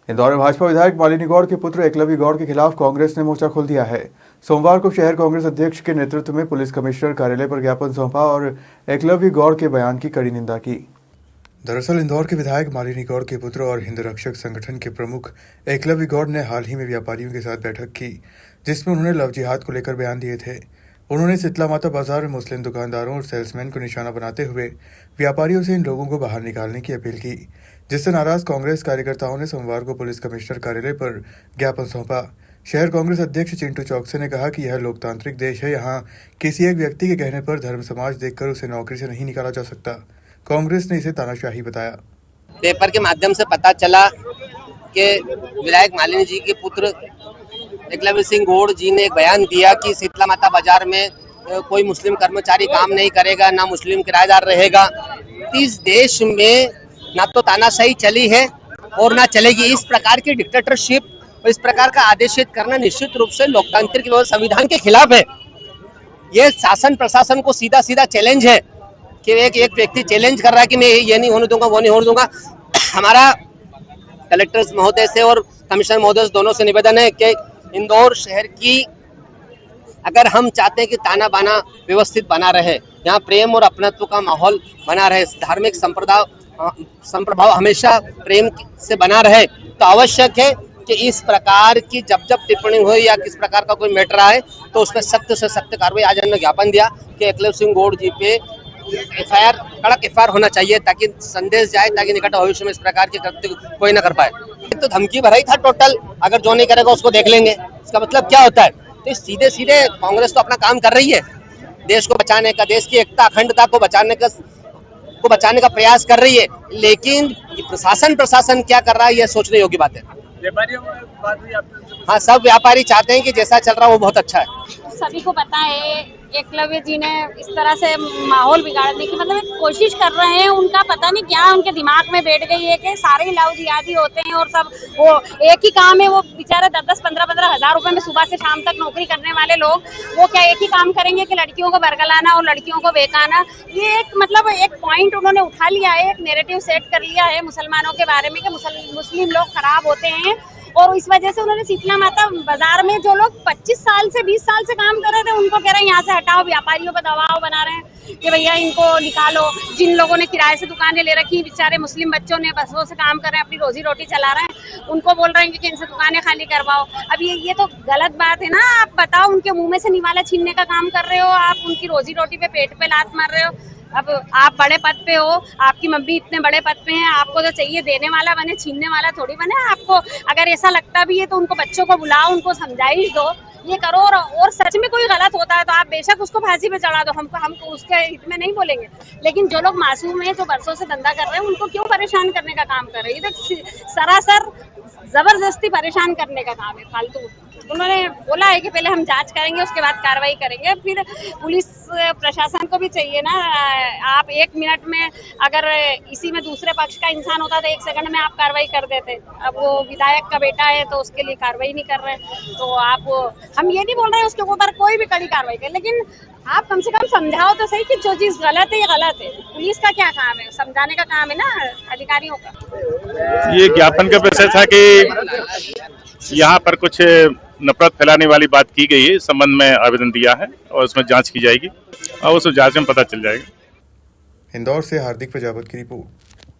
इंदौर में भाजपा विधायक मालिनी गौड़ के पुत्र एकलव्य गौड़ के खिलाफ कांग्रेस ने मोर्चा खोल दिया है। सोमवार को शहर कांग्रेस अध्यक्ष के नेतृत्व में पुलिस कमिश्नर कार्यालय पर ज्ञापन सौंपा और एकलव्य गौड़ के बयान की कड़ी निंदा की। दरअसल इंदौर के विधायक मालिनी गौड़ के पुत्र और हिंद रक्षक संगठन के प्रमुख एकलव्य गौड़ ने हाल ही में व्यापारियों के साथ बैठक की, जिसमें उन्होंने लव जिहाद को लेकर बयान दिए थे। उन्होंने शीतला माता बाजार में मुस्लिम दुकानदारों और सेल्समैन को निशाना बनाते हुए व्यापारियों से इन लोगों को बाहर निकालने की अपील की, जिससे नाराज कांग्रेस कार्यकर्ताओं ने सोमवार को पुलिस कमिश्नर कार्यालय पर ज्ञापन सौंपा। शहर कांग्रेस अध्यक्ष चिंटू चौकसे ने कहा कि यह लोकतांत्रिक देश है, यहाँ किसी एक व्यक्ति के कहने पर धर्म समाज देखकर उसे नौकरी से नहीं निकाला जा सकता। कांग्रेस ने इसे तानाशाही बताया। पेपर के माध्यम से पता चला कि विधायक मालिनी जी के पुत्र एकलव्य सिंह गौड़ जी ने एक बयान दिया कि शीतला माता बाजार में कोई मुस्लिम कर्मचारी काम नहीं करेगा, ना मुस्लिम किराएदार रहेगा। इस देश में ना तो तानाशाही चली है और ना चलेगी। इस प्रकार की डिक्टेटरशिप और इस प्रकार का आदेशित करना निश्चित रूप से लोकतांत्रिक और संविधान के खिलाफ है। ये शासन प्रशासन को सीधा सीधा चैलेंज है कि एक व्यक्ति चैलेंज कर रहा है कि मैं ये नहीं होने दूंगा, वो नहीं होने दूंगा। हमारा कलेक्टर महोदय से और कमिश्नर महोदय से दोनों से निवेदन है कि इंदौर शहर की अगर हम चाहते हैं कि ताना बाना व्यवस्थित बना रहे, यहाँ प्रेम और अपनत्व का माहौल बना रहे, धार्मिक संप्रभाव हमेशा प्रेम से बना रहे, तो आवश्यक है कि इस प्रकार की जब टिप्पणी हो या किस प्रकार का कोई मैटर आए तो उसमें सख्त से सख्त कार्रवाई। आज हमने ज्ञापन दिया कि एकलव्य सिंह गौड़ जी पे एफआईआर, कड़क एफआईआर होना चाहिए ताकि संदेश जाए, ताकि निकट भविष्य में इस प्रकार के कृत्य कोई ना कर पाए। तो धमकी भरा ही था टोटल, अगर जो नहीं करेगा उसको देख लेंगे। इसका मतलब क्या होता है? तो सीधे सीधे कांग्रेस तो अपना काम कर रही है, देश को बचाने का, देश की एकता अखंडता को बचाने का प्रयास कर रही है, लेकिन प्रशासन क्या कर रहा है यह सोचने योग्य बात है। हाँ, सब व्यापारी चाहते हैं कि जैसा चल रहा है वो बहुत अच्छा है। सभी को पता है एकलव्य जी ने इस तरह से माहौल बिगाड़ने की मतलब कोशिश कर रहे हैं। उनका पता नहीं क्या उनके दिमाग में बैठ गई है कि सारे लव जिहादी होते हैं और सब वो एक ही काम है। वो बेचारे 10-10, 15-15 हजार रुपए में सुबह से शाम तक नौकरी करने वाले लोग, वो क्या एक ही काम करेंगे कि लड़कियों को बरगलाना और लड़कियों को बेकाना। ये एक मतलब एक पॉइंट उन्होंने उठा लिया है, एक नैरेटिव सेट कर लिया है मुसलमानों के बारे में कि मुस्लिम लोग खराब होते हैं। और इस वजह से उन्होंने शीतला माता बाजार में जो लोग 25 साल से 20 साल से काम कर रहे थे उनको कह रहे हैं यहाँ से हटाओ। व्यापारियों पर दबाव बना रहे हैं कि भैया इनको निकालो। जिन लोगों ने किराए से दुकानें ले रखी, बेचारे मुस्लिम बच्चों ने बसों से काम कर रहे हैं, अपनी रोजी रोटी चला रहे हैं, उनको बोल रहे हैं कि इनसे दुकानें खाली करवाओ। अब ये तो गलत बात है ना। आप बताओ, उनके मुंह में से निवाला छीनने का काम कर रहे हो आप, उनकी रोजी रोटी पे पेट पे लात मार रहे हो। अब आप बड़े पद पे हो, आपकी मम्मी इतने बड़े पद पे हैं, आपको तो चाहिए देने वाला बने, छीनने वाला थोड़ी बने। आपको अगर ऐसा लगता भी है तो उनको बच्चों को बुलाओ, उनको समझाइश दो, ये करो। और सच में कोई गलत होता है तो आप बेशक उसको फांसी पे चढ़ा दो, हम उसके हित में नहीं बोलेंगे। लेकिन जो लोग मासूम हैं, जो बरसों से धंधा कर रहे हैं, उनको क्यों परेशान करने का काम कर रहे हैं? ये तो सरासर जबरदस्ती परेशान करने का काम है, फालतू। उन्होंने बोला है कि पहले हम जांच करेंगे, उसके बाद कार्रवाई करेंगे। फिर पुलिस प्रशासन को भी चाहिए ना। आप 1 मिनट में अगर इसी में दूसरे पक्ष का इंसान होता तो 1 सेकंड में आप कार्रवाई कर देते। अब वो विधायक का बेटा है तो उसके लिए कार्रवाई नहीं कर रहे। तो हम ये नहीं बोल रहे हैं उसके ऊपर कोई भी कड़ी कार्रवाई करे, लेकिन आप कम से कम समझाओ तो सही कि जो चीज गलत है ये गलत है। पुलिस का क्या काम है? समझाने का काम है ना अधिकारियों का। ये ज्ञापन का विषय था कि यहाँ पर कुछ नफरत फैलाने वाली बात की गई है। इस संबंध में आवेदन दिया है और उसमें जांच की जाएगी और उस जांच में पता चल जाएगा। इंदौर से हार्दिक प्रजापत की रिपोर्ट।